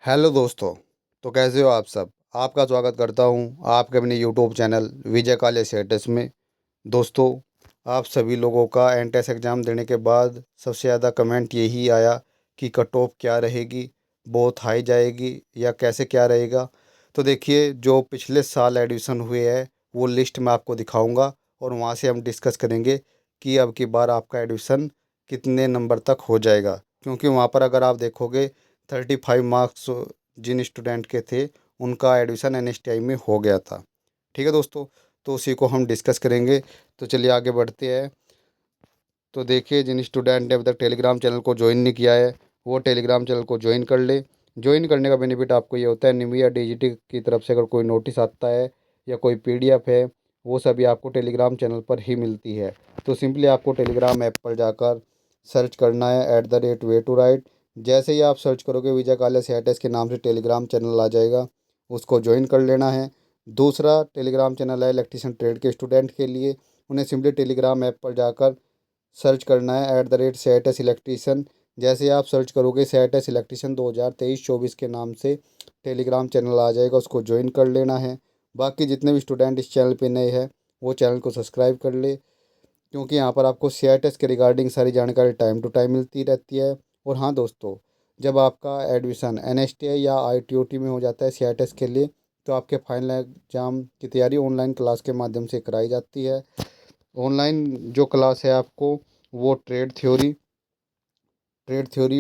Hello दोस्तों। तो कैसे हो आप सब। आपका स्वागत करता हूं आपके अपने यूट्यूब चैनल विजय काले स्टेटस में। दोस्तों, आप सभी लोगों का एंट्रेंस एग्ज़ाम देने के बाद सबसे ज़्यादा कमेंट यही आया कि कट ऑफ क्या रहेगी, बहुत हाई जाएगी या कैसे क्या रहेगा। तो देखिए, जो पिछले साल एडमिशन हुए हैं वो लिस्ट मैं आपको दिखाऊंगा और वहां से हम डिस्कस करेंगे कि अब की बार आपका एडमिशन कितने नंबर तक हो जाएगा। क्योंकि वहाँ पर अगर आप देखोगे 35 मार्क्स जिन स्टूडेंट के थे उनका एडमिशन NSTI में हो गया था। ठीक है दोस्तों, तो उसी को हम डिस्कस करेंगे। तो चलिए आगे बढ़ते हैं। तो देखिए, जिन स्टूडेंट ने अभी तक टेलीग्राम चैनल को ज्वाइन नहीं किया है वो टेलीग्राम चैनल को ज्वाइन कर ले। ज्वाइन करने का बेनिफिट आपको ये होता है, निविया DGT की तरफ से अगर कोई नोटिस आता है या कोई PDF है वो सभी आपको टेलीग्राम चैनल पर ही मिलती है। तो सिंपली आपको टेलीग्राम ऐप पर जाकर सर्च करना है @वे टू राइट। जैसे ही आप सर्च करोगे विजय कालिया CITES के नाम से टेलीग्राम चैनल आ जाएगा, उसको ज्वाइन कर लेना है। दूसरा टेलीग्राम चैनल है इलेक्ट्रीशियन ट्रेड के स्टूडेंट के लिए। उन्हें सिंपली टेलीग्राम ऐप पर जाकर सर्च करना है @CITES इलेक्ट्रीशियन। जैसे आप सर्च करोगे CITES इलेक्ट्रीशियन 2023-24 के नाम से टेलीग्राम चैनल आ जाएगा, उसको ज्वाइन कर लेना है। बाकी जितने भी स्टूडेंट इस चैनल पे नए हैं वो चैनल को सब्सक्राइब कर ले, क्योंकि यहाँ पर आपको CITES के रिगार्डिंग सारी जानकारी टाइम टू टाइम मिलती रहती है। और हाँ दोस्तों, जब आपका एडमिशन NSTI या ITOT में हो जाता है CITES के लिए, तो आपके फाइनल एग्ज़ाम की तैयारी ऑनलाइन क्लास के माध्यम से कराई जाती है। ऑनलाइन जो क्लास है आपको वो trade theory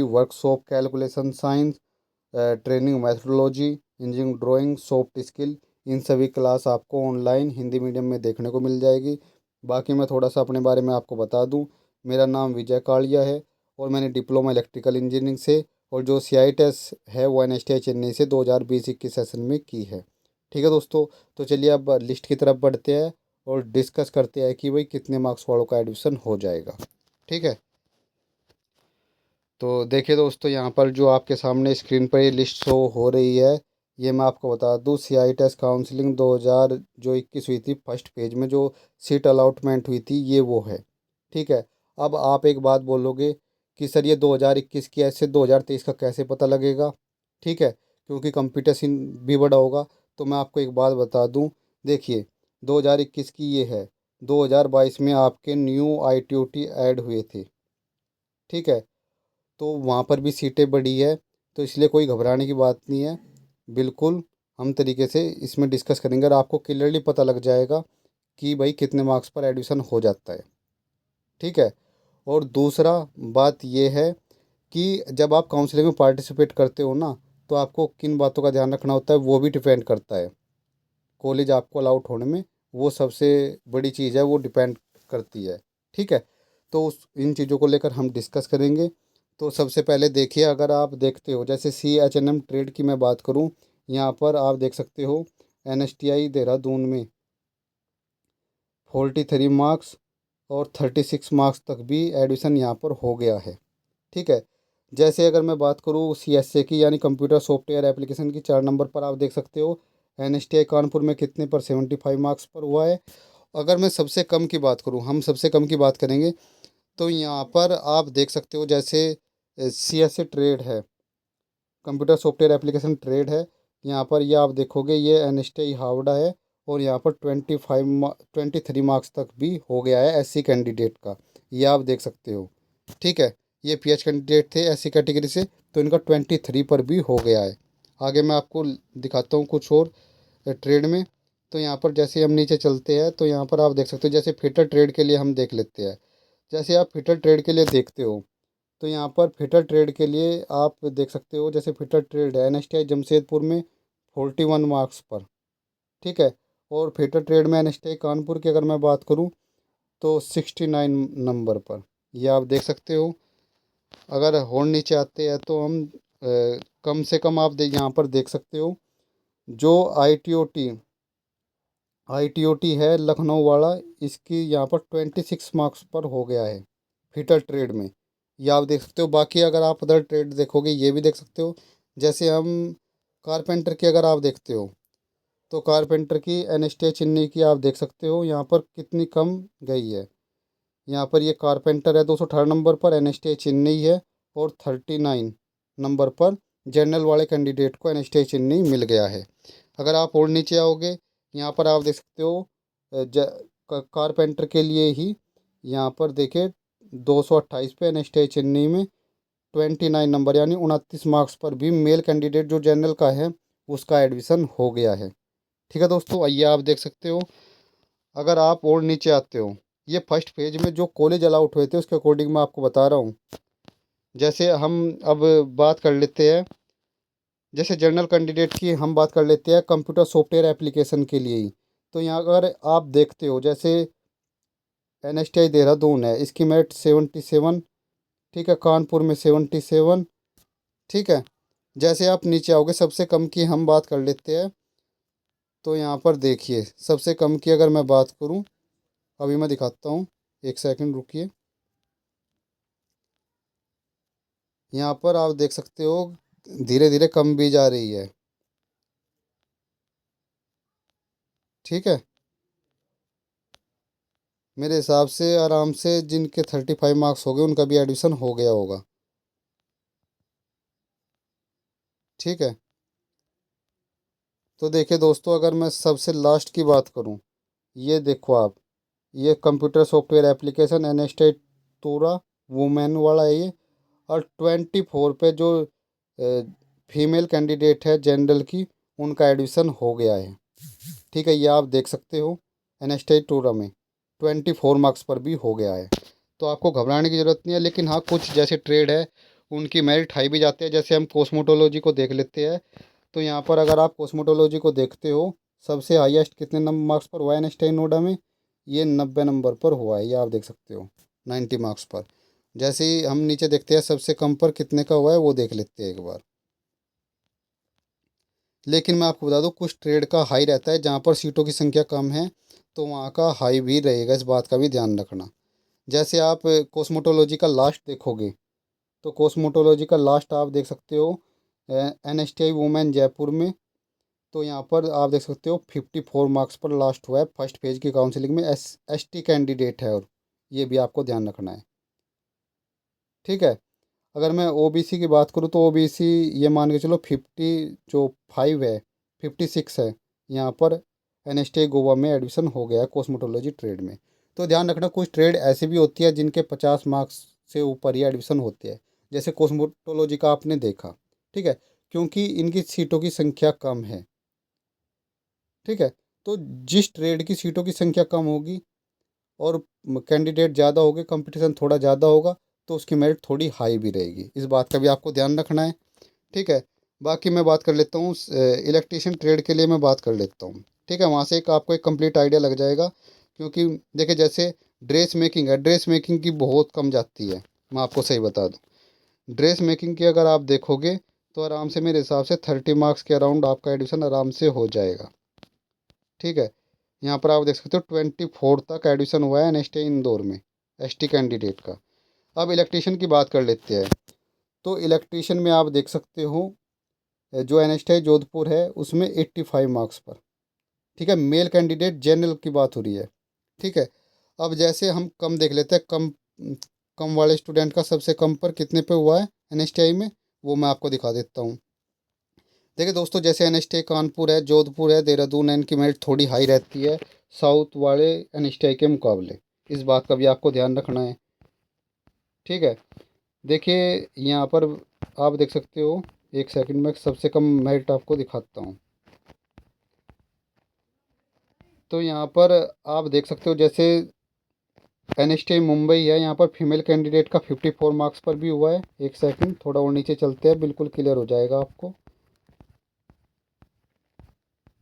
workshop calculation science, training methodology, engineering drawing, soft skill, इन सभी क्लास आपको ऑनलाइन हिंदी मीडियम में देखने को मिल जाएगी। बाकी मैं थोड़ा सा अपने बारे में आपको बता दूं। मेरा नाम विजय कालिया है और मैंने डिप्लोमा इलेक्ट्रिकल इंजीनियरिंग से और जो CITES है वो NSTI चेन्नई से 2020-21 सेशन में की है। ठीक है दोस्तों, तो चलिए अब लिस्ट की तरफ बढ़ते हैं और डिस्कस करते हैं कि भाई कितने मार्क्स वालों का एडमिशन हो जाएगा। ठीक है, तो देखिए दोस्तों, यहाँ पर जो आपके सामने स्क्रीन पर ये लिस्ट शो हो रही है, ये मैं आपको बता दूँ CITES काउंसलिंग 2000 जो 21 हुई थी, फर्स्ट पेज में जो सीट अलॉटमेंट हुई थी ये वो है। ठीक है, अब आप एक बात बोलोगे कि सर ये 2021 की ऐसे 2023 का कैसे पता लगेगा। ठीक है, क्योंकि कंपटीशन भी बड़ा होगा। तो मैं आपको एक बात बता दूँ, देखिए 2021 की ये है, 2022 में आपके न्यू ITOT ऐड हुए थे। ठीक है, तो वहाँ पर भी सीटें बढ़ी है, तो इसलिए कोई घबराने की बात नहीं है। बिल्कुल हम तरीके से इसमें डिस्कस करेंगे और आपको क्लियरली पता लग जाएगा कि भाई कितने मार्क्स पर एडमिशन हो जाता है। ठीक है, और दूसरा बात ये है कि जब आप काउंसलिंग में पार्टिसिपेट करते हो ना, तो आपको किन बातों का ध्यान रखना होता है वो भी डिपेंड करता है कॉलेज आपको अलाउड होने में। वो सबसे बड़ी चीज़ है, वो डिपेंड करती है। ठीक है, तो उस इन चीज़ों को लेकर हम डिस्कस करेंगे। तो सबसे पहले देखिए, अगर आप देखते हो जैसे CHNM ट्रेड की मैं बात करूं, यहाँ पर आप देख सकते हो NSTI देहरादून में 43 मार्क्स और 36 मार्क्स तक भी एडमिशन यहाँ पर हो गया है। ठीक है, जैसे अगर मैं बात करूँ CSA की यानी कंप्यूटर सॉफ्टवेयर एप्लीकेशन की, 4 नंबर पर आप देख सकते हो NSTI कानपुर में कितने पर 75 मार्क्स पर हुआ है। अगर मैं सबसे कम की बात करूँ, हम सबसे कम की बात करेंगे, तो यहाँ पर आप देख सकते हो जैसे CSA ट्रेड है, कंप्यूटर सॉफ्टवेयर एप्लीकेशन ट्रेड है। यहाँ पर ये आप देखोगे ये NSTI हावड़ा है और यहाँ पर 23 मार्क्स तक भी हो गया है SC कैंडिडेट का, ये आप देख सकते हो। ठीक है, ये PH कैंडिडेट थे SC कैटेगरी से, तो इनका 23 पर भी हो गया है। आगे मैं आपको दिखाता हूँ कुछ और ट्रेड में। तो यहाँ पर जैसे हम नीचे चलते हैं तो यहाँ पर आप देख सकते हो, जैसे फिटर ट्रेड के लिए हम देख लेते हैं। जैसे आप फिटर ट्रेड के लिए देखते हो, तो यहाँ पर फिटर ट्रेड के लिए आप देख सकते हो, जैसे फिटर ट्रेड है NSTI जमशेदपुर में 41 मार्क्स पर। ठीक है, और फिटर ट्रेड में NSTI कानपुर की अगर मैं बात करूँ तो 69 नंबर पर, ये आप देख सकते हो। अगर और नीचे आते हैं तो हम कम से कम आप यहाँ पर देख सकते हो जो आई टी ओ टी है लखनऊ वाला, इसकी यहाँ पर 26 मार्क्स पर हो गया है फिटर ट्रेड में, ये आप देख सकते हो। बाकी अगर आप अदर ट्रेड देखोगे ये भी देख सकते हो। जैसे हम कारपेंटर की अगर आप देखते हो, तो कारपेंटर की NSTI चेन्नई की आप देख सकते हो यहाँ पर कितनी कम गई है। यहाँ पर ये कारपेंटर है 218 नंबर पर, NSTI चेन्नई है और 39 नंबर पर जनरल वाले कैंडिडेट को NSTI चेन्नई मिल गया है। अगर आप और नीचे आओगे, यहाँ पर आप देख सकते हो कारपेंटर के लिए ही यहाँ पर देखिए 228 पे NSTI चेन्नई में 29 नंबर यानी 29 मार्क्स पर भी मेल कैंडिडेट जो जनरल का है उसका एडमिशन हो गया है। ठीक है दोस्तों, आइए आप देख सकते हो। अगर आप और नीचे आते हो, ये फर्स्ट पेज में जो कॉलेज अलाउट हुए थे उसके अकॉर्डिंग मैं आपको बता रहा हूँ। जैसे हम अब बात कर लेते हैं, जैसे जनरल कैंडिडेट की हम बात कर लेते हैं कंप्यूटर सॉफ्टवेयर एप्लीकेशन के लिए ही। तो यहाँ अगर आप देखते हो, जैसे NSTI देहरादून है, इसकी मेरिट 77। ठीक है, कानपुर में 77। ठीक है, जैसे आप नीचे आओगे सबसे कम की हम बात कर लेते हैं। तो यहाँ पर देखिए सबसे कम की अगर मैं बात करूँ, अभी मैं दिखाता हूँ, एक सेकंड रुकिए। यहाँ पर आप देख सकते हो धीरे धीरे कम भी जा रही है। ठीक है, मेरे हिसाब से आराम से जिनके 35 मार्क्स हो गए उनका भी एडमिशन हो गया होगा। ठीक है, तो देखिए दोस्तों, अगर मैं सबसे लास्ट की बात करूँ, ये देखो आप, ये कंप्यूटर सॉफ्टवेयर एप्लीकेशन NSTI टूरा वुमेन वाला है ये। और 24 पे जो फीमेल कैंडिडेट है जनरल की, उनका एडमिशन हो गया है। ठीक है, ये आप देख सकते हो NSTI टूरा में 24 मार्क्स पर भी हो गया है। तो आपको घबराने की ज़रूरत नहीं है। लेकिन हाँ, कुछ जैसे ट्रेड है उनकी मेरिट हाई भी जाते हैं। जैसे हम कॉस्मेटोलॉजी को देख लेते हैं, तो यहाँ पर अगर आप कॉस्मेटोलॉजी को देखते हो, सबसे हाईएस्ट कितने नंबर मार्क्स पर हुआ है NSTI नोएडा में? ये 90 नंबर पर हुआ है, ये आप देख सकते हो 90 मार्क्स पर। जैसे ही हम नीचे देखते हैं सबसे कम पर कितने का हुआ है, वो देख लेते हैं एक बार। लेकिन मैं आपको बता दूं, कुछ ट्रेड का हाई रहता है, जहाँ पर सीटों की संख्या कम है तो वहाँ का हाई भी रहेगा, इस बात का भी ध्यान रखना। जैसे आप कॉस्मेटोलॉजी का लास्ट देखोगे, तो कॉस्मेटोलॉजी का लास्ट आप देख सकते हो NSTI वुमेन जयपुर में। तो यहाँ पर आप देख सकते हो 54 मार्क्स पर लास्ट हुआ है। फर्स्ट पेज की काउंसलिंग में ST कैंडिडेट है, और ये भी आपको ध्यान रखना है। ठीक है, अगर मैं OBC की बात करूँ तो OBC ये मान के चलो 55 है, 56 है, यहाँ पर NSTI गोवा में एडमिशन हो गया है कॉस्मेटोलॉजी ट्रेड में। तो ध्यान रखना, कुछ ट्रेड ऐसी भी होती है जिनके 50 मार्क्स से ऊपर ही एडमिशन होते हैं, जैसे कॉस्मेटोलॉजी का आपने देखा। ठीक है, क्योंकि इनकी सीटों की संख्या कम है। ठीक है, तो जिस ट्रेड की सीटों की संख्या कम होगी और कैंडिडेट ज़्यादा होंगे, कंपटीशन थोड़ा ज़्यादा होगा, तो उसकी मेरिट थोड़ी हाई भी रहेगी, इस बात का भी आपको ध्यान रखना है। ठीक है, बाकी मैं बात कर लेता हूँ इलेक्ट्रीशियन ट्रेड के लिए मैं बात कर लेता हूँ। ठीक है, वहाँ से एक आपको एक कंप्लीट आइडिया लग जाएगा। क्योंकि देखिए, जैसे ड्रेस मेकिंग है, ड्रेस मेकिंग की बहुत कम जाती है, मैं आपको सही बता दूँ। ड्रेस मेकिंग की अगर आप देखोगे तो आराम से मेरे हिसाब से 30 मार्क्स के अराउंड आपका एडमिशन आराम से हो जाएगा। ठीक है, यहाँ पर आप देख सकते हो 24 तक एडमिशन हुआ है NSTI इंदौर में ST कैंडिडेट का। अब इलेक्ट्रीशियन की बात कर लेते हैं। तो इलेक्ट्रीशियन में आप देख सकते हो जो NSTI जोधपुर है उसमें 85 मार्क्स पर। ठीक है, मेल कैंडिडेट जनरल की बात हो रही है। ठीक है, अब जैसे हम कम देख लेते हैं, कम कम वाले स्टूडेंट का सबसे कम पर कितने पे हुआ है NSTI में, वो मैं आपको दिखा देता हूँ। देखिए दोस्तों, जैसे NSTI कानपुर है, जोधपुर है, देहरादून है, इनकी मेरिट थोड़ी हाई रहती है साउथ वाले NSTI के मुकाबले, इस बात का भी आपको ध्यान रखना है। ठीक है, देखिए यहाँ पर आप देख सकते हो, एक सेकंड में सबसे कम मेरिट आपको दिखाता हूँ। तो यहाँ पर आप देख सकते हो, जैसे NSTI मुंबई है, यहाँ पर फीमेल कैंडिडेट का 54 मार्क्स पर भी हुआ है। एक सेकंड, थोड़ा और नीचे चलते हैं, बिल्कुल क्लियर हो जाएगा आपको।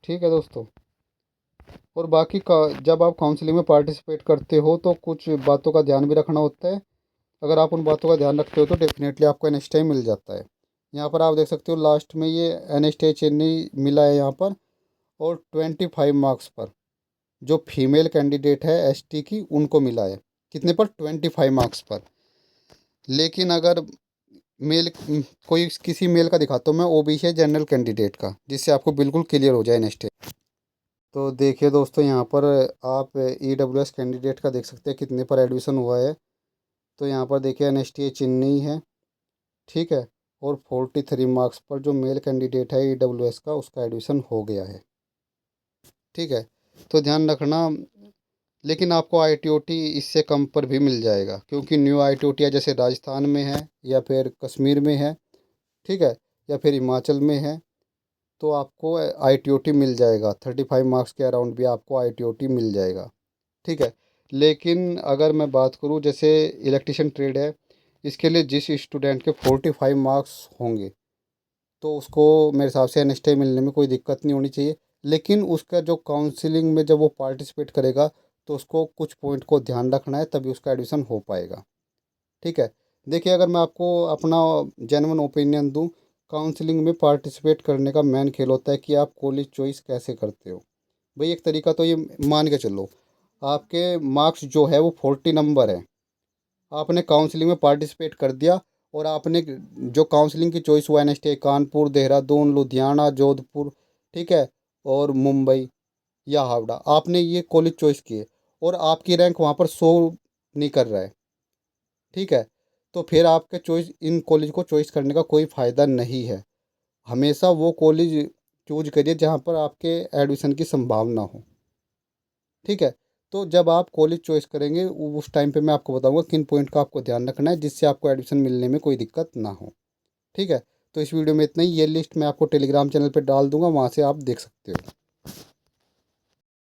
ठीक है दोस्तों, और बाकी का जब आप काउंसलिंग में पार्टिसिपेट करते हो तो कुछ बातों का ध्यान भी रखना होता है। अगर आप उन बातों का ध्यान रखते हो तो डेफिनेटली आपको NSTI मिल जाता है। यहाँ पर आप देख सकते हो लास्ट में ये NSTI चेन्नई मिला है यहाँ पर, और 25 मार्क्स पर जो फीमेल कैंडिडेट है ST की, उनको मिला है कितने पर? 25 मार्क्स पर। लेकिन अगर मेल कोई किसी मेल का दिखाता हूँ मैं, OBC है जनरल कैंडिडेट का, जिससे आपको बिल्कुल क्लियर हो जाए NSTI। तो देखिए दोस्तों, यहाँ पर आप EWS कैंडिडेट का देख सकते हैं कितने पर एडमिशन हुआ है। तो यहाँ पर देखिए NSTI चेन्नई है। ठीक है, और 43 मार्क्स पर जो मेल कैंडिडेट है EWS का, उसका एडमिशन हो गया है। ठीक है, तो ध्यान रखना। लेकिन आपको ITOT इससे कम पर भी मिल जाएगा, क्योंकि न्यू ITOT जैसे राजस्थान में है या फिर कश्मीर में है, ठीक है, या फिर हिमाचल में है, तो आपको ITOT मिल जाएगा। 35 मार्क्स के अराउंड भी आपको ITOT मिल जाएगा। ठीक है, लेकिन अगर मैं बात करूँ जैसे इलेक्ट्रिशियन ट्रेड है, इसके लिए जिस स्टूडेंट के 45 मार्क्स होंगे तो उसको मेरे हिसाब से NSTI मिलने में कोई दिक्कत नहीं होनी चाहिए। लेकिन उसका जो काउंसलिंग में जब वो पार्टिसिपेट करेगा तो उसको कुछ पॉइंट को ध्यान रखना है, तभी उसका एडमिशन हो पाएगा। ठीक है, देखिए अगर मैं आपको अपना जेन्युइन ओपिनियन दूं, काउंसलिंग में पार्टिसिपेट करने का मेन खेल होता है कि आप कॉलेज चॉइस कैसे करते हो। भाई एक तरीका तो ये मान के चलो, आपके मार्क्स जो है वो 40 नंबर है, आपने काउंसलिंग में पार्टिसिपेट कर दिया, और आपने जो काउंसलिंग की चॉइस हुआ NSTI कानपुर, देहरादून, लुधियाना, जोधपुर, ठीक है, और मुंबई या हावड़ा, आपने ये कॉलेज चॉइस किए और आपकी रैंक वहाँ पर शो नहीं कर रहा है, ठीक है, तो फिर आपके चॉइस इन कॉलेज को चॉइस करने का कोई फ़ायदा नहीं है। हमेशा वो कॉलेज चूज करिए जहाँ पर आपके एडमिशन की संभावना हो। ठीक है, तो जब आप कॉलेज चॉइस करेंगे उस टाइम पे मैं आपको बताऊंगा किन पॉइंट का आपको ध्यान रखना है, जिससे आपको एडमिशन मिलने में कोई दिक्कत ना हो। ठीक है, तो इस वीडियो में इतना ही। ये लिस्ट मैं आपको टेलीग्राम चैनल पे डाल दूंगा, वहाँ से आप देख सकते हो।